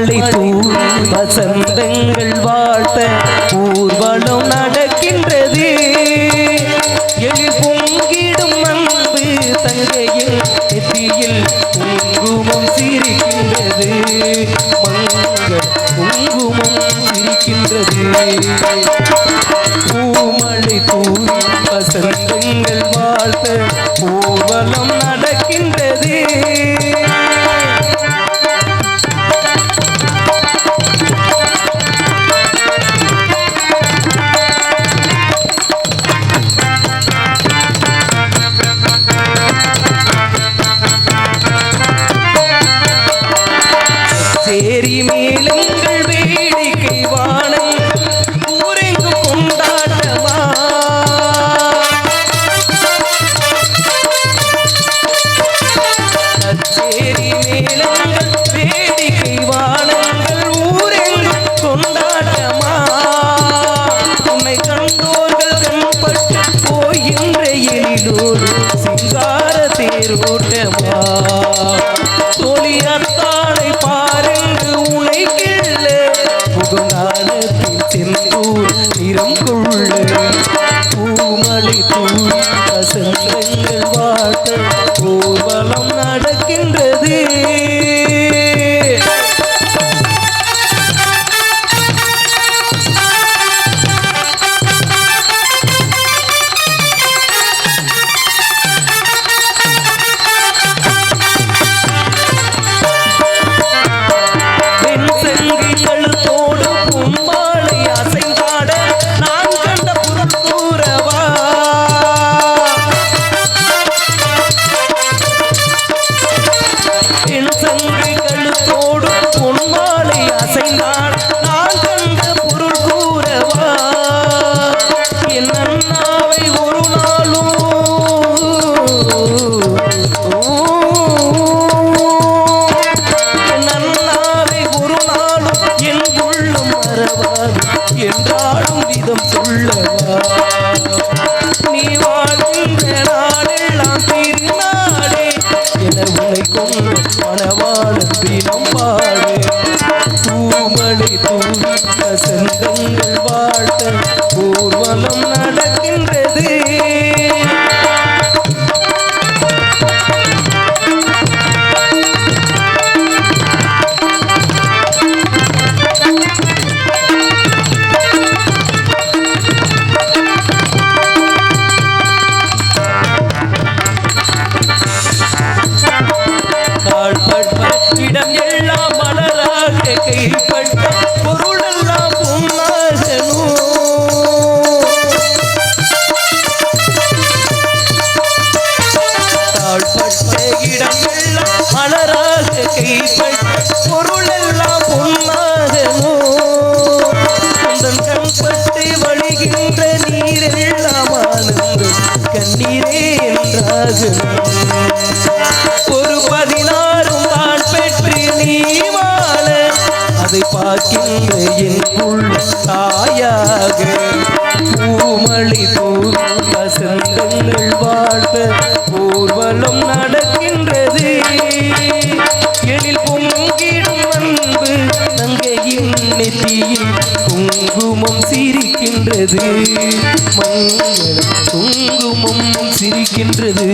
பூமழை தூவி வசந்தங்கள் வாழ்த்த ஊர்வலம் நடக்கின்றது. எழில் பொங்கிடும் அன்பு தங்கையில் நெற்றியில் குங்குமம் சிரிக்கின்றது. மங்கள் குங்குமம் சிரிக்கின்றது. பூமழை தூவி வசந்தங்கள் வாழ்த்த ஊர்வலம் நடக்கின்றது. சேரி மேளங்கள் வேடிக்கை வானம் ஊரெங்கு கொண்டாட்டமா. சேரி மேளங்கள் வேடிக்கை வானங்கள் ஊரெங்கு கொண்டாட்டமா. உன்னை கண்டோர்கள் கண்பட்டு போகின்ற எழிலோடு சிங்கார தேரோட்டமா. தோழியத்தாளை பாருங்கள் உனை கிள்ள முகநாளத்தில் செந்தூர் நிறம் கொள்ள. பூமழை தூவி வசந்தங்கள் வாழ்த்த ஊர்வலம் நடக்கின்றது. என்றாலும் விதம் சொல்லவா. நீ வாழ்கின்ற நாளெல்லாம் திருநாளே என உன்னை கொண்டு மணவாளன் தினம் பாடு. பூமழை தூவி வசந்தங்கள் வாழ்த்த ஊர்வலம் நடக்கின்றது. இடம் எல்லாம் மலராக கைப்பட்ட பொருளெல்லாம் பொன்னாகணும். தாழ்பட்ட இடம் எல்லாம் மலராக கைப்பட்ட பொருளெல்லாம் பொன்னாகணும். உந்தன் கண்பட்டு வழிகின்ற நீரெல்லாம் ஆனந்தம் கண்ணீரே என்றாகணும். ஒரு 16 தான் பெற்று நீ வாழ அதை பார்க்கின்ற என் உள்ள தாயாக. பூமழை தூவி வசந்தங்கள் வாழ்த்த ஊர்வலம் நடக்கின்றது. எழில் பொங்கிடும் அன்பு தங்கையின் நெற்றியில் குங்குமம் சிரிக்கின்றது. மங்கள குங்குமம் சிரிக்கின்றது.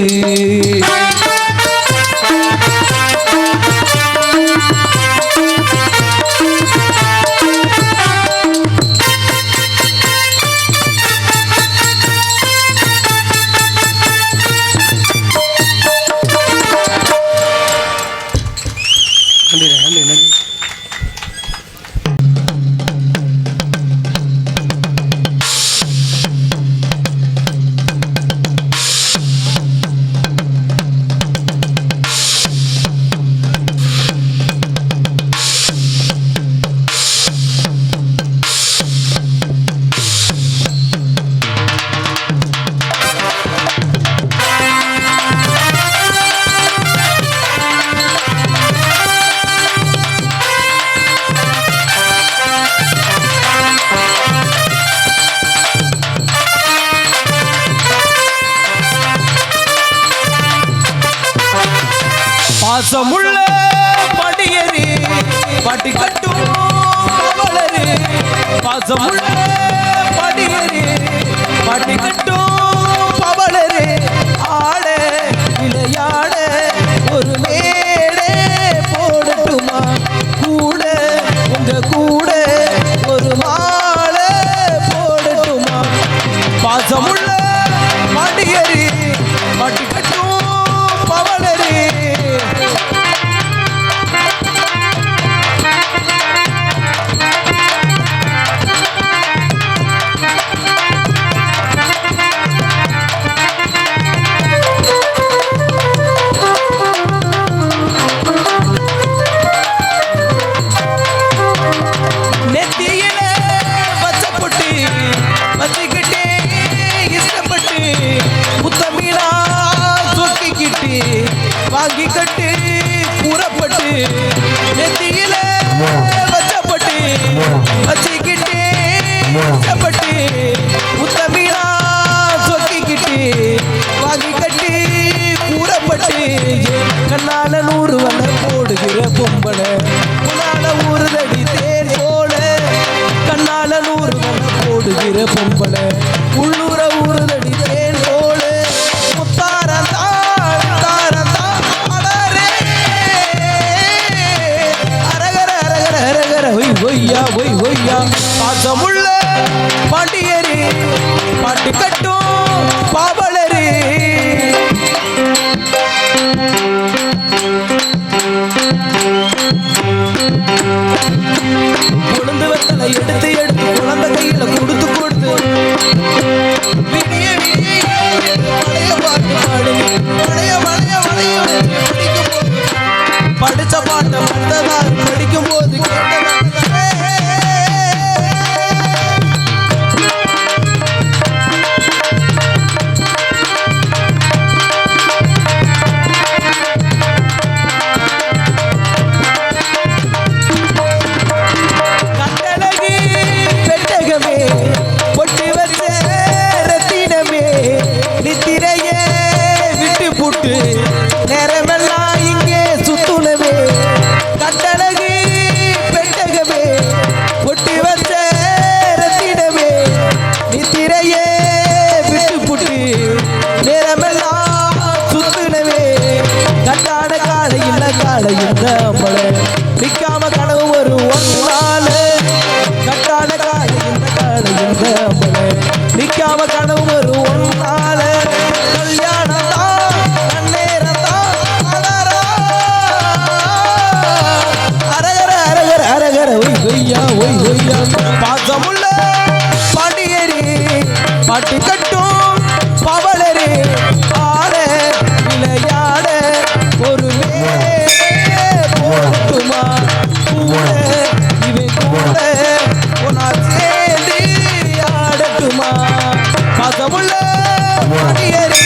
பாசமுள்ள படியரே பாட்டி கட்டும் பவளரே பாசமுள்ள படியரே பாட்டி கட்டும் பவளரே ஆட விளையாட ஒரு மேடே போடட்டுமா கூட உங்க கூட ஒரு மாலை போடட்டுமா பாசமுள்ள படியரே பாட்டி கட்டும் பவளரே வாங்கி கட்டு கூறப்பட்டு நெத்தியில வச்சப்பட்டு வச்சுக்கிட்டு வச்சப்பட்டு முத்தமீனா சொக்கிக்கிட்டு வாங்கி கட்டு கூறப்பட்டு கண்ணால 100 வலை போடுகிற பொம்பளை உன்னால ஊறுதடி தேன் போல கண்ணால 100 வலை போடுகிற பொம்பளை உள்ளூர ஊறுதடி தேன் போல முத்தாரந்தா ஒய்யா ஒய் ஒய்யா பாசமுள்ள பாண்டியரே பாட்டு கட்டும் பாவலரே கொழுந்து வெத்தலை எடுத்து எடுத்து குழந்தை கையில கொடுத்து கொடுத்து விடிய விடிய பழைய பாட்டு பாடு பழைய பழைய பழைய படிச்ச பாட்டை மற்றதால் படிக்கும் போது நேரமெல்லாம் இங்கே சுத்துனவே கட்டழகு பெட்டகமே பொட்டி வச்ச ரத்தினமே நித்திரையே விட்டு புட்டு நேரமெல்லாம் சுத்துனவே கட்டாட காலையில் மழை நிற்காம கனவு ஒரு ஒன்னால கட்டாட காலையில் மழை நிற்காம கனவு ஒரு ஒன்னால கல்யாணம் பாசமுள்ள பாண்டியரே பாட்டு கட்டும் பவளரே ஆட விளையாட ஒரு போட்டுமா கூட இவன் கூட உனா சேர்ந்து ஆடட்டுமா பாசமுள்ள பாண்டியரே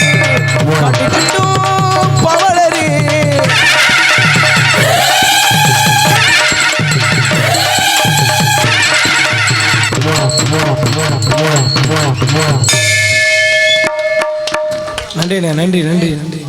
பாட்டு கட்டும் பவளரே நன்றி நன்றி நன்றி நன்றி.